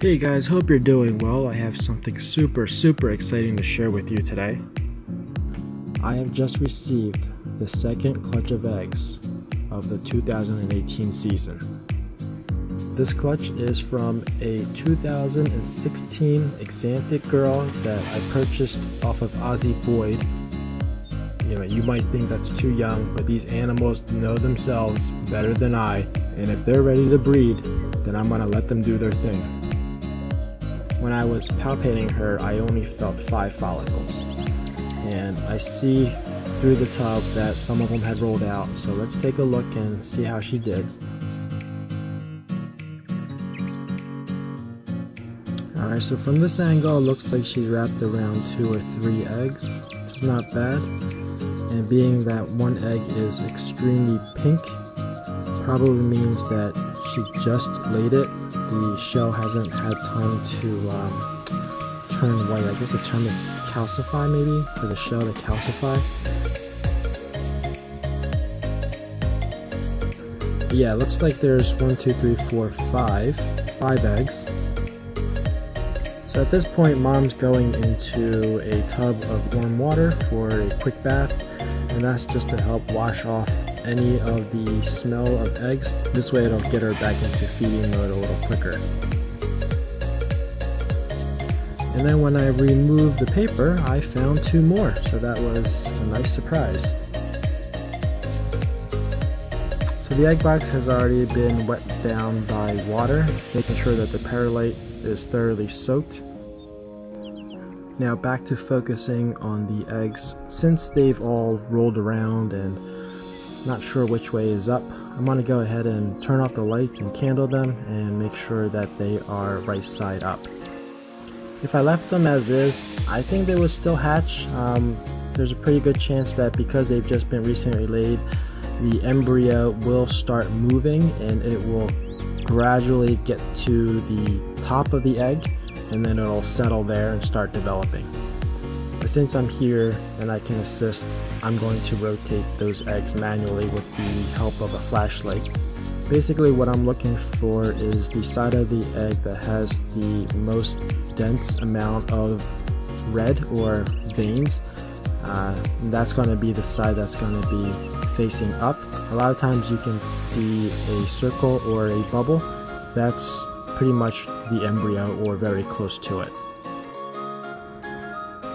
Hey guys, hope you're doing well. I have something super exciting to share with you today. I have just received the second clutch of eggs of the 2018 season. This clutch is from a 2016 Axanthic girl that I purchased off of Ozzy Boids. You might think that's too young, but these animals know themselves better than I, and if they're ready to breed, then I'm gonna let them do their thing. When I was palpating her, I only felt 5 follicles, and I see through the tub that some of them had rolled out, so let's take a look and see how she did. Alright, so from this angle it looks like she wrapped around 2 or 3 eggs, which is not bad, and being that one egg is extremely pink probably means that she just laid it. The shell hasn't had time to turn white. I guess the term is calcify, maybe, for the shell to calcify. But yeah, it looks like there's 5 eggs. So at this point, mom's going into a tub of warm water for a quick bath, and that's just to help wash off any of the smell of eggs. This way it'll get her back into feeding mode a little quicker. And then when I removed the paper, I found 2 more, so that was a nice surprise. So the egg box has already been wet down by water, making sure that the perlite is thoroughly soaked. Now back to focusing on the eggs. Since they've all rolled around and not sure which way is up, I'm going to go ahead and turn off the lights and candle them and make sure that they are right side up. If I left them as is, I think they would still hatch. There's a pretty good chance that because they've just been recently laid, the embryo will start moving and it will gradually get to the top of the egg, and then it'll settle there and start developing. But since I'm here and I can assist, I'm going to rotate those eggs manually with the help of a flashlight. Basically what I'm looking for is the side of the egg that has the most dense amount of red or veins. That's going to be the side that's going to be facing up. A lot of times you can see a circle or a bubble. That's pretty much the embryo or very close to it.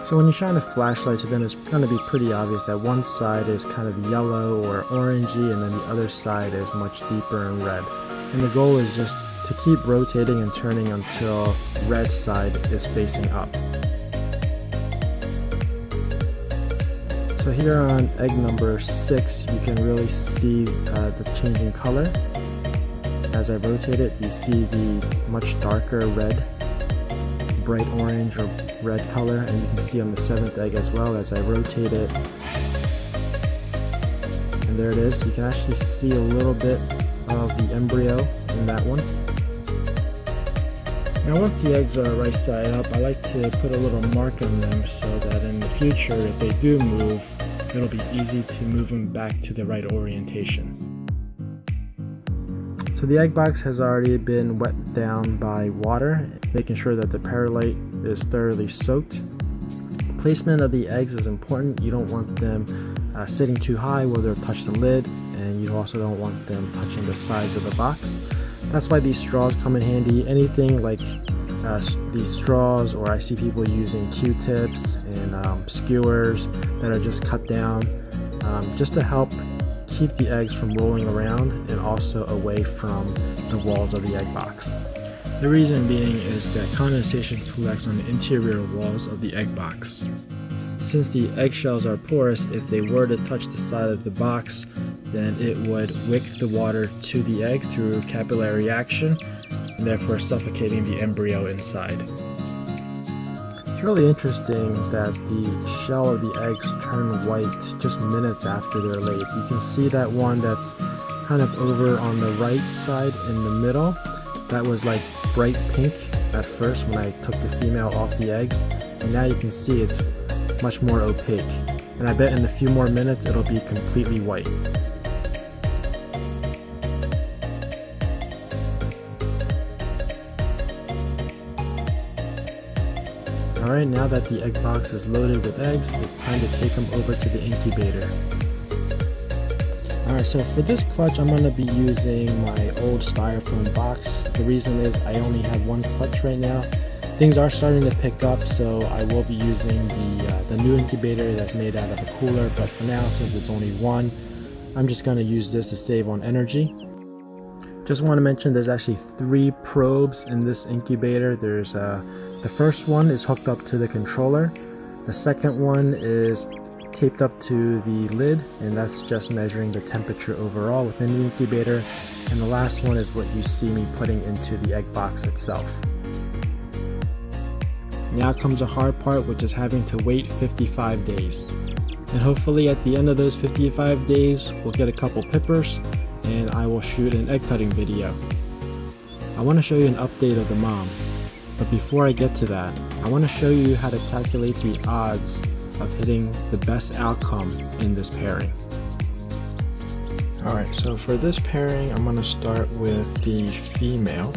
So when you shine a flashlight to them, it's going to be pretty obvious that one side is kind of yellow or orangey, and then the other side is much deeper in red. And the goal is just to keep rotating and turning until red side is facing up. So here on egg number 6, you can really see the changing color. As I rotate it, you see the much darker red, bright orange or red color, and you can see on the 7th egg as well as I rotate it. And there it is. You can actually see a little bit of the embryo in that one. Now once the eggs are right side up, I like to put a little mark on them so that in the future, if they do move, it'll be easy to move them back to the right orientation. So the egg box has already been wet down by water, making sure that the perlite is thoroughly soaked. Placement of the eggs is important. You don't want them sitting too high where they'll touch the lid, and you also don't want them touching the sides of the box. That's why these straws come in handy. Anything like these straws, or I see people using Q-tips and skewers that are just cut down, just to help keep the eggs from rolling around and also away from the walls of the egg box. The reason being is that condensation collects on the interior walls of the egg box. Since the eggshells are porous, if they were to touch the side of the box, then it would wick the water to the egg through capillary action, and therefore suffocating the embryo inside. It's really interesting that the shell of the eggs turn white just minutes after they're laid. You can see that one that's kind of over on the right side in the middle. That was like bright pink at first when I took the female off the eggs, and now you can see it's much more opaque. And I bet in a few more minutes it'll be completely white. Alright, now that the egg box is loaded with eggs, it's time to take them over to the incubator. Alright, so for this clutch I'm going to be using my old styrofoam box. The reason is I only have one clutch right now. Things are starting to pick up, so I will be using the new incubator that's made out of a cooler, but for now, since it's only one, I'm just going to use this to save on energy. Just want to mention there's actually 3 probes in this incubator. There's the first one is hooked up to the controller. The second one is taped up to the lid, and that's just measuring the temperature overall within the incubator. And the last one is what you see me putting into the egg box itself. Now comes the hard part, which is having to wait 55 days. And hopefully at the end of those 55 days, we'll get a couple pippers and I will shoot an egg cutting video. I want to show you an update of the mom. But before I get to that, I want to show you how to calculate the odds of hitting the best outcome in this pairing. Alright, so for this pairing, I'm going to start with the female.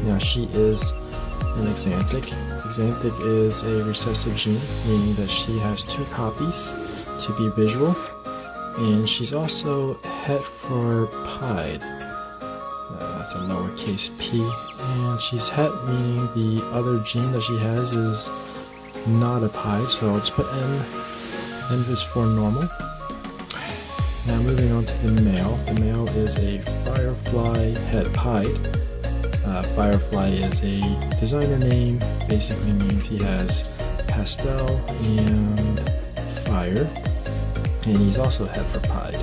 Now she is an Axanthic. Axanthic is a recessive gene, meaning that she has 2 copies to be visual, and she's also het for pied. That's a lowercase p, and she's het, meaning the other gene that she has is not a pied, so I'll just put N. N is for normal. Now moving on to the male. The male is a Firefly het pied. Firefly is a designer name, basically means he has pastel and fire, and he's also het for pied.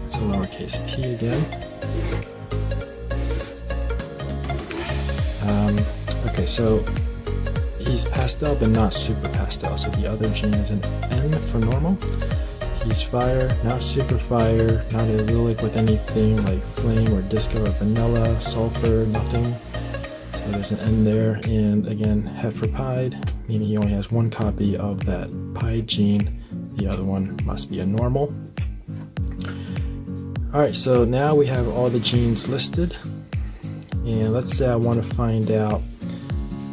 It's a lowercase p again. Okay, so he's pastel but not super pastel, so the other gene is an N for normal. He's fire, not super fire, not allylic with anything like flame or disco or vanilla, sulfur, nothing. So there's an N there, and again, het for pied, meaning he only has 1 copy of that pied gene. The other one must be a normal. Alright, so now we have all the genes listed, and let's say I want to find out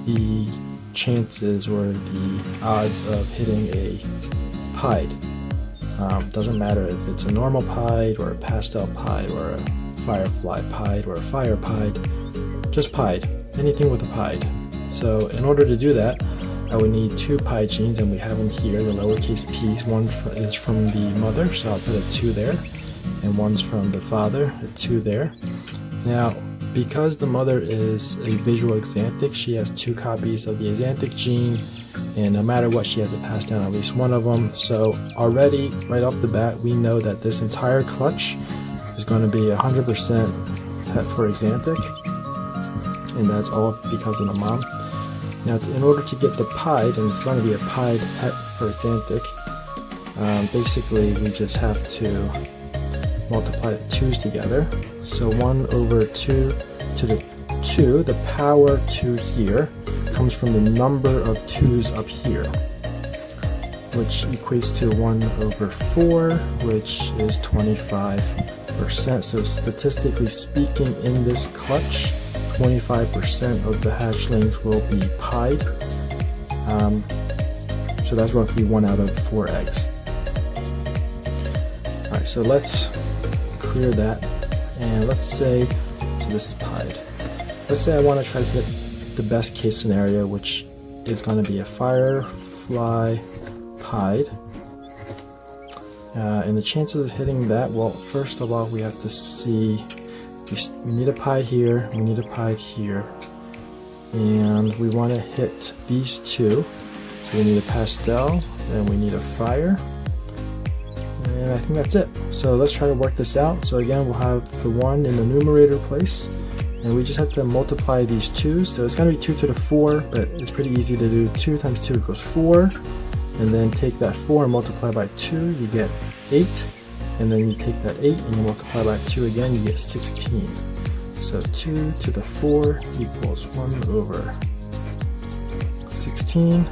the chances or the odds of hitting a pied. Doesn't matter if it's a normal pied or a pastel pied or a firefly pied or a fire pied, just pied, anything with a pied. So in order to do that, I would need 2 pied genes, and we have them here, the lowercase p's. One is from the mother, so I'll put a 2 there, and one's from the father, a 2 there. Now, because the mother is a visual Axanthic, she has 2 copies of the Axanthic gene, and no matter what, she has to pass down at least one of them. So already, right off the bat, we know that this entire clutch is going to be 100% het for Axanthic, and that's all because of the mom. Now, in order to get the pied, and it's going to be a pied het for Axanthic, basically we just have to multiply the 2's together. So 1 over 2 to the 2, the power 2 here, comes from the number of 2's up here, which equates to 1 over 4, which is 25%. So statistically speaking, in this clutch, 25% of the hatchlings will be pied. So that's roughly 1 out of 4 eggs. Alright, so let's clear that, and let's say, so this is pied. Let's say I want to try to hit the best case scenario, which is going to be a firefly pied. And the chances of hitting that, well, first of all, we have to see, we need a pied here, we need a pied here, and we want to hit these 2. So we need a pastel, and we need a fire, and I think that's it. So let's try to work this out. So again, we'll have the 1 in the numerator place, and we just have to multiply these 2's. So it's going to be 2 to the 4, but it's pretty easy to do. 2 times 2 equals 4, and then take that 4 and multiply by 2, you get 8, and then you take that 8 and you multiply by 2 again, you get 16. So 2 to the 4 equals 1 over 16.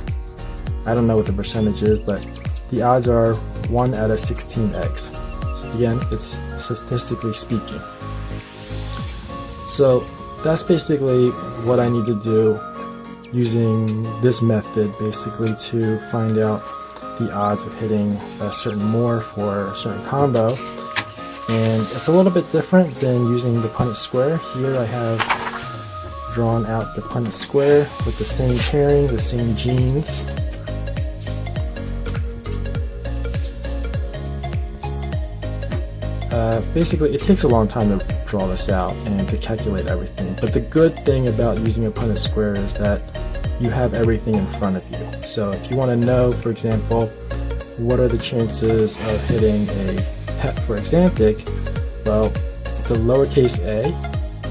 I don't know what the percentage is, but the odds are 1 out of 16 eggs. So again, it's statistically speaking. So that's basically what I need to do using this method basically to find out the odds of hitting a certain morph or a certain combo. And it's a little bit different than using the Punnett square. Here I have drawn out the Punnett square with the same pairing, the same genes. Basically, it takes a long time to draw this out and to calculate everything. But the good thing about using a Punnett square is that you have everything in front of you. So if you want to know, for example, what are the chances of hitting a het for Axanthic, well, the lowercase a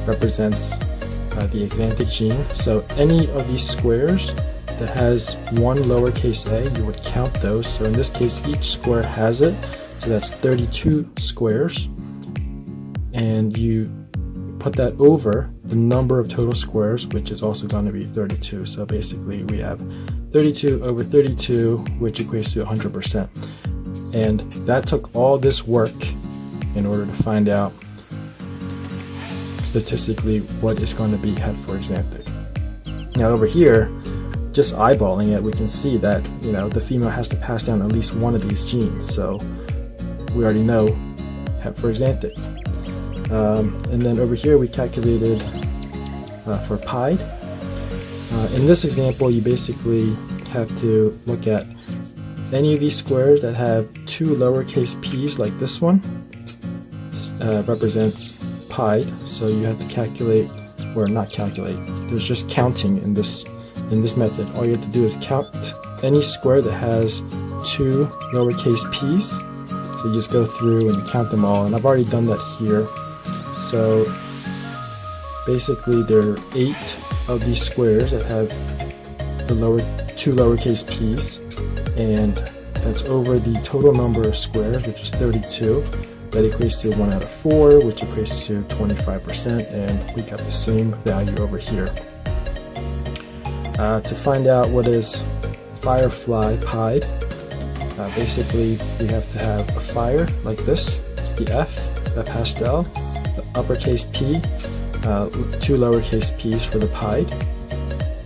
represents the Axanthic gene. So any of these squares that has one lowercase a, you would count those. So in this case, each square has it. So that's 32 squares. And you put that over the number of total squares, which is also going to be 32. So basically we have 32 over 32, which equates to 100%. And that took all this work in order to find out statistically what is going to be het for Axanthic. Now over here, just eyeballing it, we can see that, you know, the female has to pass down at least one of these genes. So we already know het for Axanthic. And then over here we calculated for pied. In this example, you basically have to look at any of these squares that have two lowercase p's, like this one, represents pied. So you have to calculate, or not calculate, there's just counting in this method. All you have to do is count any square that has two lowercase p's. So you just go through and count them all, and I've already done that here. So basically there are 8 of these squares that have the two lowercase p's, and that's over the total number of squares, which is 32. That equates to 1 out of 4, which equates to 25%, and we got the same value over here. To find out what is Firefly pied, basically we have to have a fire like this, the F, a pastel, the uppercase P, two lowercase p's for the pied.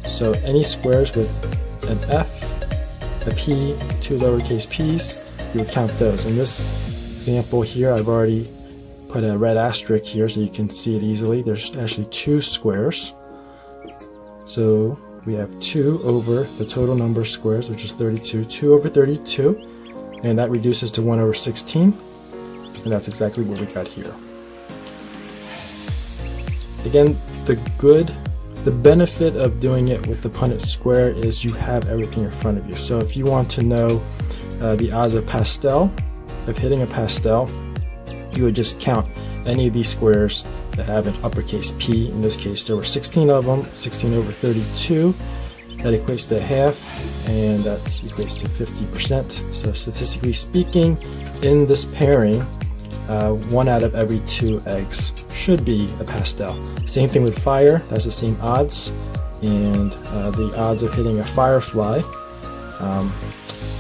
So any squares with an F, a P, two lowercase p's, you would count those. In this example here, I've already put a red asterisk here so you can see it easily. There's actually 2 squares. So we have 2 over the total number of squares, which is 32, 2 over 32, and that reduces to 1 over 16, and that's exactly what we got here. Again, the benefit of doing it with the Punnett square is you have everything in front of you. So if you want to know the odds of hitting a pastel, you would just count any of these squares that have an uppercase P. In this case, there were 16 of them, 16 over 32. That equates to half, and that equates to 50%. So statistically speaking, in this pairing, 1 out of every 2 eggs should be a pastel. Same thing with fire, that's the same odds. And the odds of hitting a firefly,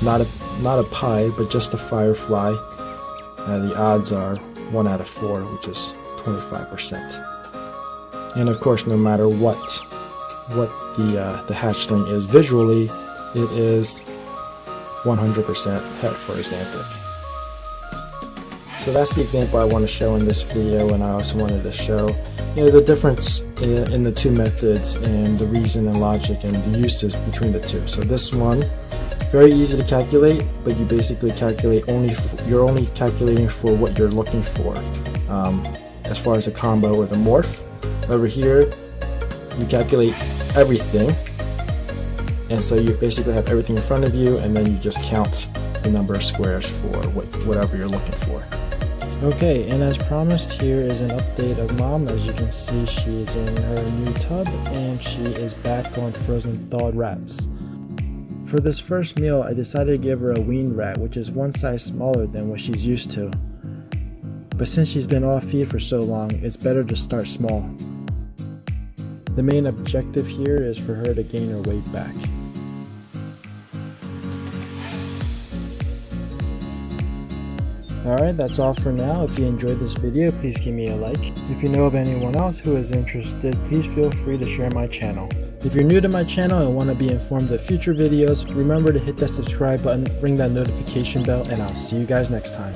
not a pied, but just a firefly, the odds are 1 out of 4, which is 25%. And of course, no matter what the hatchling is visually, it is 100% het for Axanthic. So that's the example I want to show in this video, and I also wanted to show the difference in the 2 methods and the reason and logic and the uses between the 2. So this one, very easy to calculate, but you basically calculate you're only calculating for what you're looking for, as far as a combo or the morph. Over here, you calculate everything, and so you basically have everything in front of you, and then you just count the number of squares for whatever you're looking for. Okay, and as promised, here is an update of Mom. As you can see, she is in her new tub, and she is back on frozen thawed rats. For this first meal, I decided to give her a weaned rat, which is one size smaller than what she's used to. But since she's been off feed for so long, it's better to start small. The main objective here is for her to gain her weight back. Alright, that's all for now. If you enjoyed this video, please give me a like. If you know of anyone else who is interested, please feel free to share my channel. If you're new to my channel and want to be informed of future videos, remember to hit that subscribe button, ring that notification bell, and I'll see you guys next time.